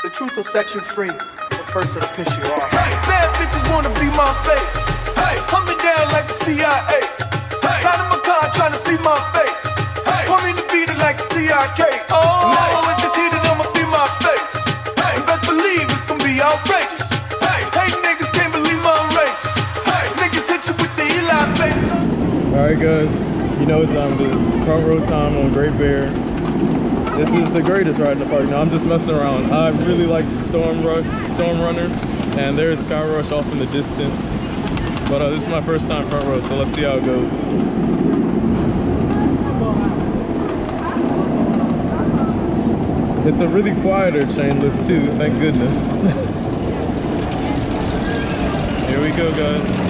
The truth will set you free, but first it'll piss you off. Hey, bad bitches wanna be my babe. Hey, hunt me down like the CIA. Hey, side of my car trying to see my face. Hey, want me to beat it like a TRK. Oh, now it just hit it, I'ma be my face. Hey, you best believe it's gonna be outrageous. Hey, niggas can't believe my race. Hey, niggas hit you with the Eli face. Alright guys, you know what time it is. Front row time on Great Bear. This is the greatest ride in the park. Now I'm just messing around. I really like Storm Runner, and there's Sky Rush off in the distance. But this is my first time front row, so let's see how it goes. It's a really quieter chain lift too, thank goodness. Here we go guys.